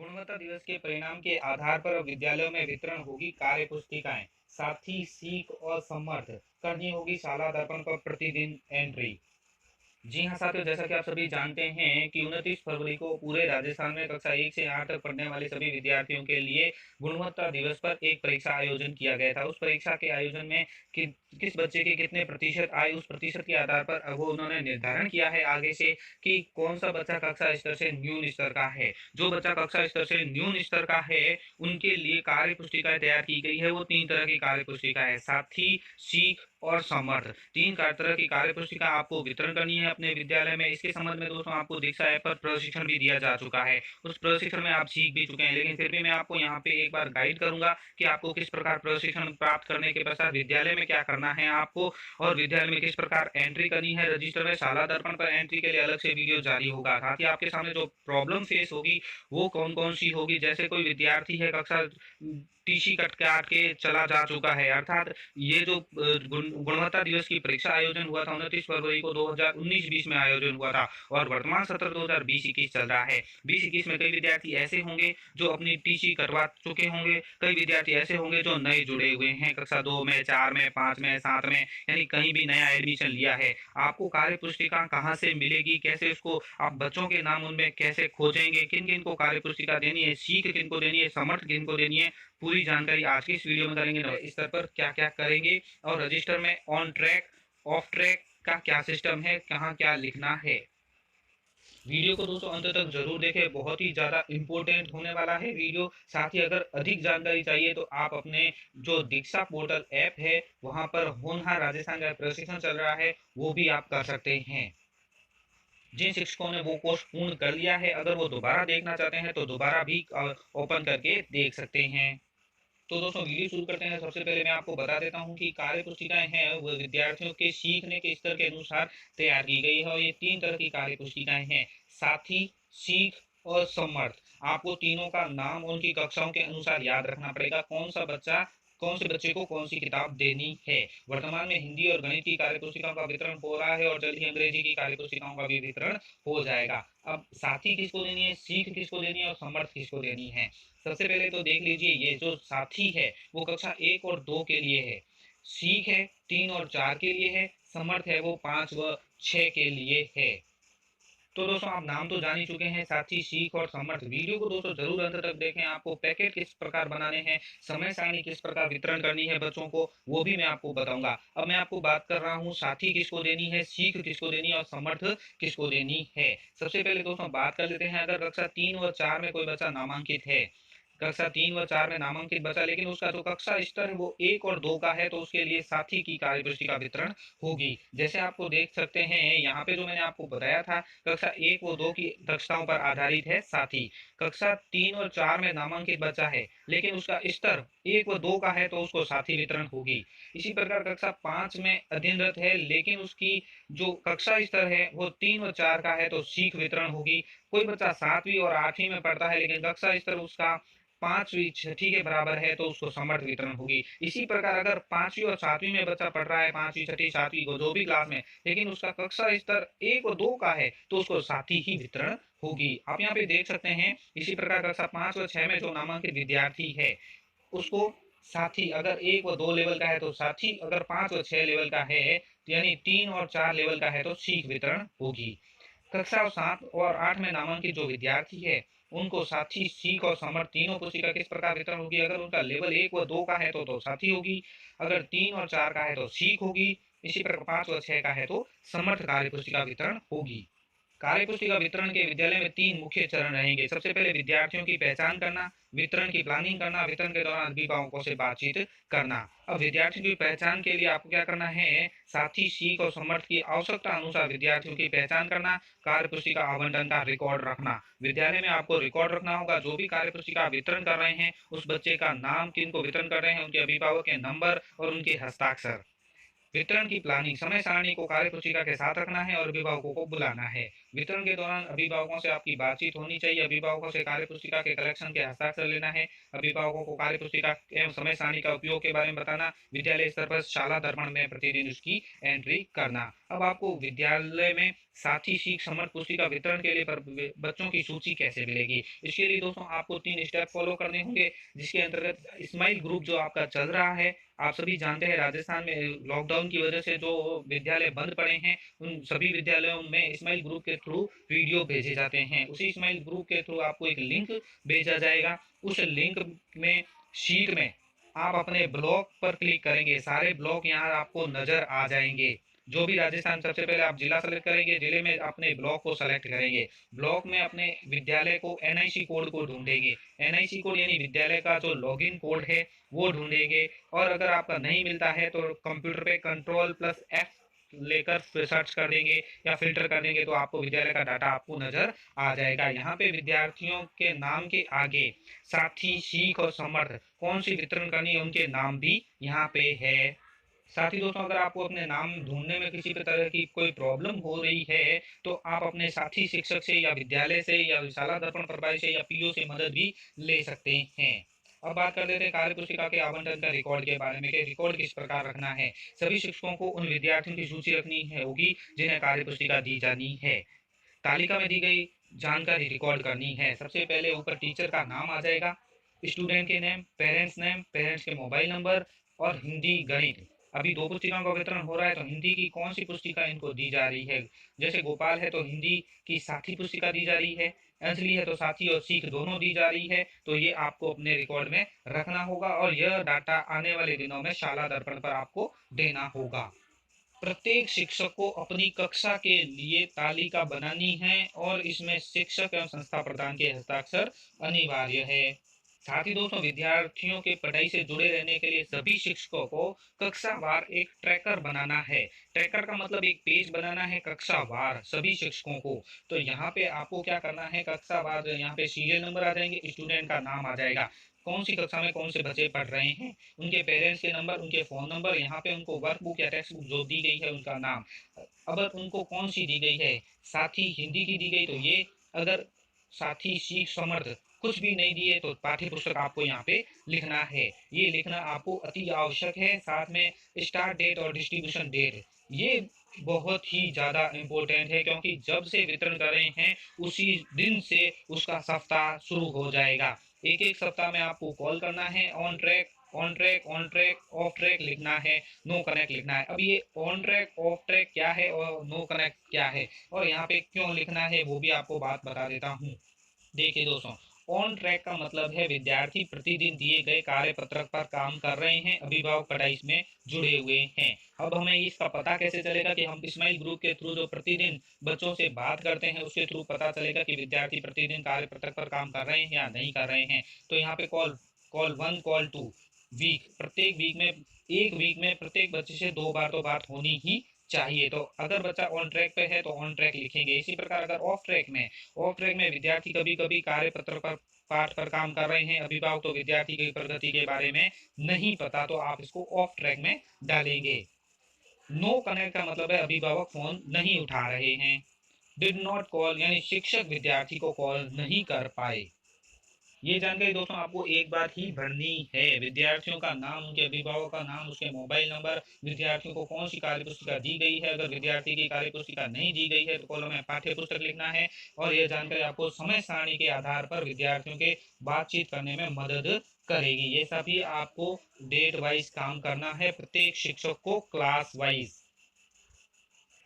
गुणवत्ता दिवस के परिणाम के आधार पर विद्यालयों में वितरण होगी कार्य पुस्तिकाएं। साथ ही सीख और समर्थ करनी होगी शाला दर्पण पर प्रतिदिन एंट्री। जी हाँ साथियों, जैसा कि आप सभी जानते हैं कि 29 फरवरी को पूरे राजस्थान में कक्षा 1 से 8 तक पढ़ने वाले सभी विद्यार्थियों के लिए गुणवत्ता दिवस पर एक परीक्षा आयोजन किया गया था। उस परीक्षा के आयोजन में किस बच्चे के कितने प्रतिशत आए, उस प्रतिशत के आधार पर वो उन्होंने निर्धारण किया है आगे से कि कौन सा बच्चा कक्षा स्तर से न्यून स्तर का है। जो बच्चा कक्षा स्तर से न्यून स्तर का है उनके लिए कार्य पुस्तिकाएं तैयार की गई है। वो 3 तरह की कार्य पुस्तिका है, साथी, सीख और समर्थ। 3 तरह की कार्य पुस्तिका आपको वितरण करनी है अपने विद्यालय में। इसके संबंध में दोस्तों आपको दीक्षा ऐप पर प्रशिक्षण भी दिया जा चुका है। उस प्रशिक्षण में आप सीख भी चुके हैं, लेकिन फिर भी मैं आपको यहाँ पे एक बार गाइड करूंगा कि आपको किस प्रकार प्रशिक्षण प्राप्त करने के पश्चात विद्यालय में क्या करना है आपको, और विद्यालय में किस प्रकार एंट्री करनी है रजिस्टर में। शाला दर्पण पर एंट्री के लिए अलग से वीडियो जारी होगा। साथ ही आपके सामने जो प्रॉब्लम फेस होगी वो कौन कौन सी होगी। जैसे कोई विद्यार्थी है कक्षा टीसी कट काट के चला जा चुका है, अर्थात ये जो गुणवत्ता दिवस की परीक्षा आयोजन हुआ था 29 फरवरी को 2019-20 में आयोजन हुआ था, और वर्तमान सत्र 2020-21 चल रहा है। 20-21 में कई विद्यार्थी ऐसे होंगे जो अपनी टीसी कटवा चुके होंगे, कई विद्यार्थी ऐसे होंगे जो नए जुड़े हुए हैं कक्षा 2 में, 4 में, 5 में, 7 में, यानी कहीं भी नया एडमिशन लिया है। आपको कार्य पुस्तिका कहाँ से मिलेगी, कैसे उसको आप बच्चों के नाम उनमें कैसे खोजेंगे, किन किन को कार्य पुस्तिका देनी है, सीख किन को देनी है, समर्थ किन को देनी है, पूरी जानकारी आज की इस वीडियो में करेंगे। इस स्तर पर क्या क्या करेंगे और रजिस्टर में ऑन ट्रैक ऑफ ट्रैक का क्या सिस्टम है, कहाँ क्या लिखना है। वीडियो को दोस्तों अंत तक जरूर देखें, बहुत ही ज्यादा इंपॉर्टेंट होने वाला है वीडियो। साथ ही अगर अधिक जानकारी चाहिए तो आप अपने जो दीक्षा पोर्टल ऐप है वहां पर होनहार राजस्थान का प्रशिक्षण चल रहा है वो भी आप कर सकते हैं। जिन शिक्षकों ने वो कोर्स पूर्ण कर लिया है, अगर वो दोबारा देखना चाहते हैं तो दोबारा भी ओपन करके देख सकते हैं। तो दोस्तों वीडियो शुरू करते हैं। सबसे पहले मैं आपको बता देता हूं कि कार्य पुस्तिकाएं हैं वो विद्यार्थियों के सीखने के स्तर के अनुसार तैयार की गई है, और ये 3 तरह की कार्य पुस्तिकाएं हैं, साथी, सीख और समर्थ। आपको तीनों का नाम उनकी कक्षाओं के अनुसार याद रखना पड़ेगा, कौन से बच्चे को कौन सी किताब देनी है। वर्तमान में हिंदी और गणित की कार्य पुस्तिकाओं का वितरण हो रहा है, और जल्द ही अंग्रेजी की कार्य पुस्तिकाओं का भी वितरण हो जाएगा। अब साथी किसको देनी है, सीख किसको देनी है और समर्थ किसको देनी है। सबसे पहले तो देख लीजिए, ये जो साथी है वो कक्षा 1 और 2 के लिए है, सीख है 3 और 4 के लिए है, समर्थ है वो 5 व 6 के लिए है। तो दोस्तों आप नाम तो जान ही चुके हैं, साथी, सीख और समर्थ। वीडियो को दोस्तों जरूर अंत तक देखें। आपको पैकेट किस प्रकार बनाने हैं, समय सारणी किस प्रकार वितरण करनी है बच्चों को, वो भी मैं आपको बताऊंगा। अब मैं आपको बात कर रहा हूँ साथी किसको देनी है, सीख किसको देनी है और समर्थ किसको देनी है। सबसे पहले दोस्तों बात कर लेते हैं, अगर कक्षा 3 व 4 में कोई बच्चा नामांकित है, कक्षा 3 व 4 में नामांकित बचा, लेकिन उसका जो कक्षा स्तर है वो 1 और 2 का है, तो उसके लिए साथी की कार्यपुष्टि का वितरण होगी। जैसे आपको देख सकते हैं यहाँ पे जो मैंने आपको बताया था, कक्षा 1 व 2 की दक्षताओं पर आधारित है साथी। कक्षा 3 और 4 में नामांकित बचा है लेकिन उसका स्तर 1 व 2 का है, तो उसको साथी वितरण होगी। इसी प्रकार कक्षा 5 में अध्ययनरत है लेकिन उसकी जो कक्षा स्तर है वो 3 व 4 का है, तो सीख वितरण होगी। कोई बच्चा 7वीं और 8वीं में पढ़ता है लेकिन कक्षा स्तर उसका 5वीं 6ठी के बराबर है, तो उसको समर्थ वितरण होगी। इसी प्रकार अगर 5वीं और 7वीं में बच्चा पढ़ रहा है, 5वीं 6ठी 7वीं को जो भी क्लास में, लेकिन उसका कक्षा स्तर 1 और 2 का है, तो उसको साथी ही वितरण होगी। आप यहाँ पे देख सकते हैं। इसी प्रकार कक्षा 5 व 6 में जो नामांकित विद्यार्थी है उसको साथी अगर 1 व 2 लेवल का है तो साथी, अगर 5 व 6 लेवल का है यानी 3 और 4 लेवल का है तो सीख वितरण होगी। कक्षा 7 और 8 में नामांकित जो विद्यार्थी है उनको साथी, सीख और समर्थ तीनों पुस्तिका किस प्रकार वितरण होगी। अगर उनका लेवल 1 व 2 का है तो साथी होगी, अगर 3 और 4 का है तो सीख होगी, इसी प्रकार 5 व 6 का है तो समर्थ कार्य पुस्तिका वितरण होगी। कार्य पुस्तिका वितरण के विद्यालय में 3 मुख्य चरण रहेंगे। सबसे पहले विद्यार्थियों की पहचान करना, वितरण की प्लानिंग करना, वितरण के दौरान अभिभावकों से बातचीत करना। अब विद्यार्थियों की पहचान के लिए आपको क्या करना है, साथी, सीख और समर्थ की आवश्यकता अनुसार विद्यार्थियों की पहचान करना, कार्य पुस्तिका आवंटन का रिकॉर्ड रखना। विद्यालय में आपको रिकॉर्ड रखना होगा, जो भी कार्य पुस्तिका वितरण कर रहे हैं उस बच्चे का नाम, किन को वितरण कर रहे हैं, उनके अभिभावक के नंबर और उनके हस्ताक्षर। वितरण की प्लानिंग, समय सारणी को कार्यपुस्तिका के साथ रखना है और अभिभावकों को बुलाना है। वितरण के दौरान अभिभावकों से आपकी बातचीत होनी चाहिए। अभिभावकों से कार्य पुस्तिका के कलेक्शन के हस्ताक्षर लेना है। अभिभावकों को कार्य पुस्तिका एवं समय सारणी का उपयोग के बारे में बताना। विद्यालय स्तर पर शाला दर्पण में प्रतिदिन उसकी एंट्री करना। अब आपको विद्यालय में साथी सीख समर्थ पुस्तिका वितरण के लिए बच्चों की सूची कैसे मिलेगी, इसके लिए दोस्तों आपको 3 स्टेप फॉलो करने होंगे, जिसके अंतर्गत स्माइल ग्रुप जो आपका चल रहा है, आप सभी जानते हैं राजस्थान में लॉकडाउन की वजह से जो विद्यालय बंद पड़े हैं, उन सभी विद्यालयों में स्माइल ग्रुप के थ्रू वीडियो भेजे जाते हैं। उसी स्माइल ग्रुप के थ्रू आपको एक लिंक भेजा जाएगा। उस लिंक में शीट में आप अपने ब्लॉक पर क्लिक करेंगे, सारे ब्लॉक यहाँ आपको नजर आ जाएंगे। जो भी राजस्थान, सबसे पहले आप जिला सेलेक्ट करेंगे, जिले में अपने ब्लॉक को सेलेक्ट करेंगे, ब्लॉक में अपने विद्यालय को एनआईसी कोड को ढूंढेंगे। एनआईसी कोड यानी विद्यालय का जो लॉगिन कोड है वो ढूंढेंगे। और अगर आपका नहीं मिलता है तो कंप्यूटर पे Ctrl+F लेकर सर्च कर देंगे या फिल्टर कर देंगे, तो आपको विद्यालय का डाटा आपको नजर आ जाएगा। यहाँ पे विद्यार्थियों के नाम के आगे साथी, सीख और समर्थ कौन सी वितरण करनी है उनके नाम भी यहाँ पे है। साथ ही दोस्तों, अगर आपको अपने नाम ढूंढने में किसी भी तरह की कोई प्रॉब्लम हो रही है तो आप अपने साथी शिक्षक से या विद्यालय से या शाला दर्पण प्रभारी से या पीओ से मदद भी ले सकते हैं। अब बात कर लेते हैं कार्य पुस्तिका के आवंटन का रिकॉर्ड के बारे में कि रिकॉर्ड किस प्रकार रखना है। सभी शिक्षकों को उन विद्यार्थियों की सूची रखनी होगी जिन्हें कार्य पुस्तिका दी जानी है। तालिका में दी गई जानकारी रिकॉर्ड करनी है। सबसे पहले ऊपर टीचर का नाम आ जाएगा, स्टूडेंट के नेम, पेरेंट्स के मोबाइल नंबर और हिंदी गणित। अभी 2 पुस्तिकाओं का वितरण हो रहा है तो हिंदी की कौन सी पुस्तिका इनको दी जा रही है। जैसे गोपाल है तो हिंदी की साथी पुस्तिका दी जा रही है, अंजलि है तो साथी और सीख दोनों दी जा रही है। तो ये आपको अपने रिकॉर्ड में रखना होगा और यह डाटा आने वाले दिनों में शाला दर्पण पर आपको देना होगा। प्रत्येक शिक्षक को अपनी कक्षा के लिए तालिका बनानी है और इसमें शिक्षक एवं संस्था प्रधान के हस्ताक्षर अनिवार्य है। साथ ही दोस्तों, विद्यार्थियों के पढ़ाई से जुड़े रहने के लिए सभी शिक्षकों को कक्षावार एक ट्रैकर बनाना है। ट्रैकर का मतलब एक पेज बनाना है कक्षावार सभी शिक्षकों को। तो यहाँ पे आपको क्या करना है, कक्षावार यहाँ पे सीरियल नंबर आ जाएंगे, स्टूडेंट का नाम आ जाएगा, कौन सी कक्षा में कौन से बच्चे पढ़ रहे हैं, उनके पेरेंट्स के नंबर, उनके फ़ोन नंबर, यहाँ पे उनको वर्क बुक या टेक्स्ट बुक जो दी गई है उनका नाम, अगर उनको कौन सी दी गई है, साथ ही हिंदी की दी गई तो ये, अगर साथी, सीख, समर्थ कुछ भी नहीं दिए तो पाठ्य पुस्तक आपको यहाँ पे लिखना है। ये लिखना आपको अति आवश्यक है। साथ में स्टार्ट डेट और डिस्ट्रीब्यूशन डेट, ये बहुत ही ज़्यादा इम्पोर्टेंट है क्योंकि जब से वितरण कर रहे हैं उसी दिन से उसका सप्ताह शुरू हो जाएगा। एक एक सप्ताह में आपको कॉल करना है, on track, on track, on track, of track लिखना है, नो कनेक्ट लिखना है। अब ये ऑन ट्रैक, ऑफ ट्रैक क्या है और नो कनेक्ट क्या है और यहाँ पे क्यों लिखना है वो भी आपको बात बता देता हूँ। देखिए दोस्तों, ऑन ट्रैक का मतलब है विद्यार्थी प्रतिदिन दिए गए कार्य पत्रक पर काम कर रहे हैं, अभिभावक पढ़ाई इसमें जुड़े हुए हैं। अब हमें इसका पता कैसे चलेगा कि हम स्माइल ग्रुप के थ्रू जो प्रतिदिन बच्चों से बात करते हैं उसके थ्रू पता चलेगा कि विद्यार्थी प्रतिदिन कार्य पत्रक पर काम कर रहे हैं या नहीं कर रहे हैं। तो यहाँ पे कॉल कॉल 1, कॉल 2, वीक, प्रत्येक वीक में, एक वीक में प्रत्येक बच्चे से 2 बार तो बात होनी ही चाहिए। तो अगर बच्चा ऑन ट्रैक पे है तो ऑन ट्रैक लिखेंगे। इसी प्रकार अगर ऑफ ट्रैक में विद्यार्थी कभी कभी कार्य पत्र पर पाठ पर काम कर रहे हैं, अभिभावक तो विद्यार्थी की प्रगति के बारे में नहीं पता, तो आप इसको ऑफ ट्रैक में डालेंगे। नो कनेक्ट का मतलब है अभिभावक फोन नहीं उठा रहे हैं। डिड नॉट कॉल यानी शिक्षक विद्यार्थी को कॉल नहीं कर पाए। ये जानकारी दोस्तों आपको एक बार ही भरनी है। विद्यार्थियों का नाम, उनके अभिभावक का नाम, उसके मोबाइल नंबर, विद्यार्थियों को कौन सी कार्य पुस्तिका दी गई है, अगर विद्यार्थी की कार्य पुस्तिका नहीं दी गई है तो कॉलम में पाठ्य पुस्तक लिखना है। और यह जानकारी आपको समय सारणी के आधार पर विद्यार्थियों के बातचीत करने में मदद करेगी। ये सभी आपको डेट वाइज काम करना है, प्रत्येक शिक्षक को क्लास वाइज।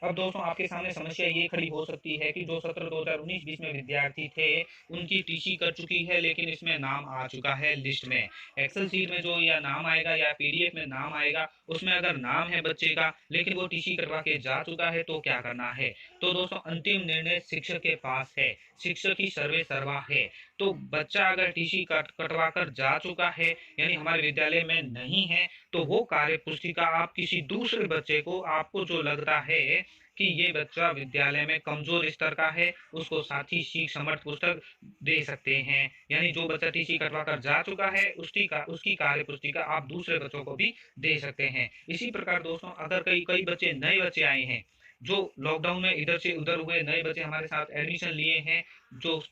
अब दोस्तों, आपके सामने समस्या ये खड़ी हो सकती है कि जो सत्र 2019-20 में विद्यार्थी थे उनकी टीसी कट चुकी है लेकिन इसमें नाम आ चुका है लिस्ट में। एक्सेल सीट में जो या नाम आएगा या पीडीएफ में नाम आएगा, उसमें अगर नाम है बच्चे का लेकिन वो टीसी कटवा के जा चुका है तो क्या करना है। तो दोस्तों, अंतिम निर्णय शिक्षक के पास है, शिक्षक ही सर्वे सर्वा है। तो बच्चा अगर टीसी कटवा कर जा चुका है यानी हमारे विद्यालय में नहीं है, तो वो कार्य पुस्तिका आप किसी दूसरे बच्चे को, आपको जो लगता है कि ये बच्चा विद्यालय में कमजोर स्तर का है, उसको साथी, सीख, समर्थ पुस्तक दे सकते हैं। यानी जो बच्चा टीसी कटवा कर जा चुका है उसकी कार्य पुस्तिका आप दूसरे बच्चों को भी दे सकते हैं। इसी प्रकार दोस्तों, अगर कई बच्चे नए बच्चे आए हैं जो लॉकडाउन में इधर से उधर हुए नए बच्चे हमारे साथ एडमिशन लिए हैं, जो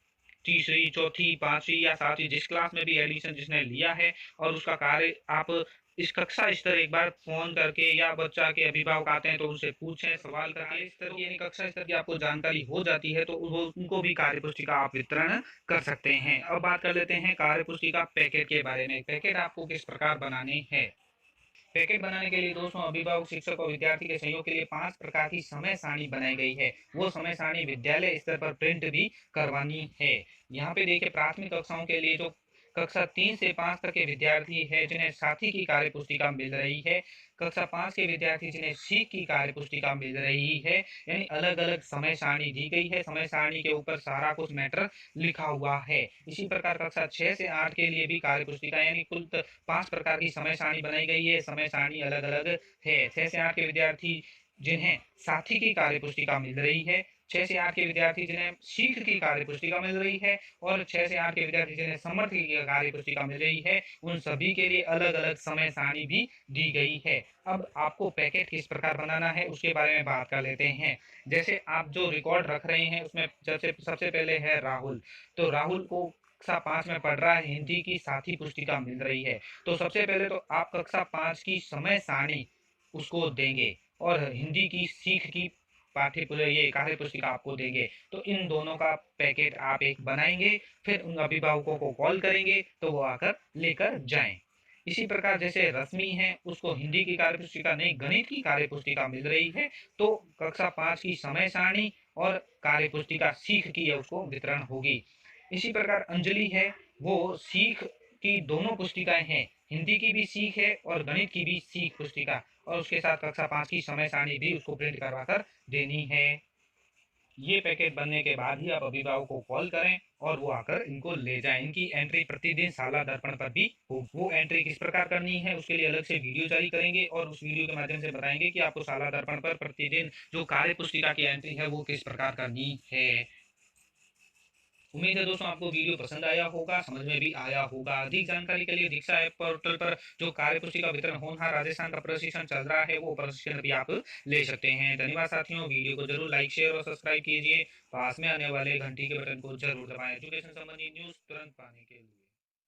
तीसरी, चौथी, पांचवी या सातवीं जिस क्लास में भी एडमिशन जिसने लिया है, और उसका कार्य आप इस कक्षा स्तर एक बार फोन करके या बच्चा के अभिभावक आते हैं तो उनसे पूछें, सवाल करके स्तर की यानी कक्षा स्तर की आपको जानकारी हो जाती है तो वो उनको भी कार्य पुस्तिका आप वितरण कर सकते हैं। अब बात कर लेते हैं कार्य पुस्तिका पैकेट के बारे में। पैकेट आपको किस प्रकार बनाने हैं। पैकेट बनाने के लिए दोस्तों अभिभावक, शिक्षक और विद्यार्थी के सहयोग के लिए 5 प्रकार की समय सारणी बनाई गई है। वो समय सारणी विद्यालय स्तर पर प्रिंट भी करवानी है। यहाँ पे देखिए प्राथमिक कक्षाओं के लिए जो कक्षा 3 से 5 तक के विद्यार्थी है जिन्हें साथी की कार्य पुस्तिका मिल रही है, कक्षा 5 के विद्यार्थी जिन्हें सीख की कार्य पुस्तिका मिल रही है, यानी अलग अलग समय सारणी दी गई है। समय सारणी के ऊपर सारा कुछ मैटर लिखा हुआ है। इसी प्रकार कक्षा 6 से 8 के लिए भी कार्य पुस्तिका यानी कुल 5 प्रकार की समय सारणी बनाई गई है। समय सारणी अलग अलग है। 6 से 8 के विद्यार्थी जिन्हें साथी की कार्य पुस्तिका मिल रही है, 6 से 8 के विद्यार्थी जिन्हें सीख की कार्य पुस्तिका मिल रही है, और 6 से 8 के विद्यार्थी जिन्हें समर्थ की कार्य पुस्तिका मिल रही है, उन सभी के लिए अलग अलग समय सारणी भी दी गई है। अब आपको पैकेट किस प्रकार बनाना है उसके बारे में बात कर लेते हैं। जैसे आप जो रिकॉर्ड रख रहे हैं उसमें जैसे सबसे पहले है राहुल, तो राहुल को कक्षा 5 में पढ़ रहा है, हिंदी की साथी पुस्तिका मिल रही है, तो सबसे पहले तो आप कक्षा 5 की समय सारणी उसको देंगे और हिंदी की सीख की ये कार्य पुस्तिका आपको देंगे। तो इन दोनों का पैकेट आप एक बनाएंगे, फिर उन अभिभावकों को कॉल करेंगे तो वो आकर लेकर जाएं। इसी प्रकार जैसे रश्मि है, उसको हिंदी की कार्य पुस्तिका नहीं गणित की कार्य पुस्तिका मिल रही है, तो कक्षा 5 की समय सारणी और कार्य पुस्तिका सीख की है उसको वितरण होगी। इसी प्रकार अंजलि है, वो सीख की दोनों पुस्तिकाएं हैं, हिंदी की भी सीख है और गणित की भी सीख पुस्तिका, और उसके साथ कक्षा 5 की समय सारणी भी उसको प्रिंट करवा कर देनी है। ये पैकेट बनने के बाद ही आप अभिभावक को कॉल करें और वो आकर इनको ले जाएं। इनकी एंट्री प्रतिदिन शाला दर्पण पर भी हो। वो एंट्री किस प्रकार करनी है उसके लिए अलग से वीडियो जारी करेंगे और उस वीडियो के माध्यम से बताएंगे कि आपको शाला दर्पण पर प्रतिदिन जो कार्य पुस्तिका की एंट्री है वो किस प्रकार करनी है। उम्मीद है दोस्तों आपको वीडियो पसंद आया होगा, समझ में भी आया होगा। अधिक जानकारी के लिए दीक्षा ऐप पोर्टल पर जो कार्य पुस्तिका वितरण होनहार राजस्थान का प्रशिक्षण चल रहा है वो प्रशिक्षण भी आप ले सकते हैं। धन्यवाद साथियों, वीडियो को जरूर लाइक, शेयर और सब्सक्राइब कीजिए। पास में आने वाले घंटी के बटन को जरूर दबाएं एजुकेशन संबंधी न्यूज तुरंत पाने के लिए।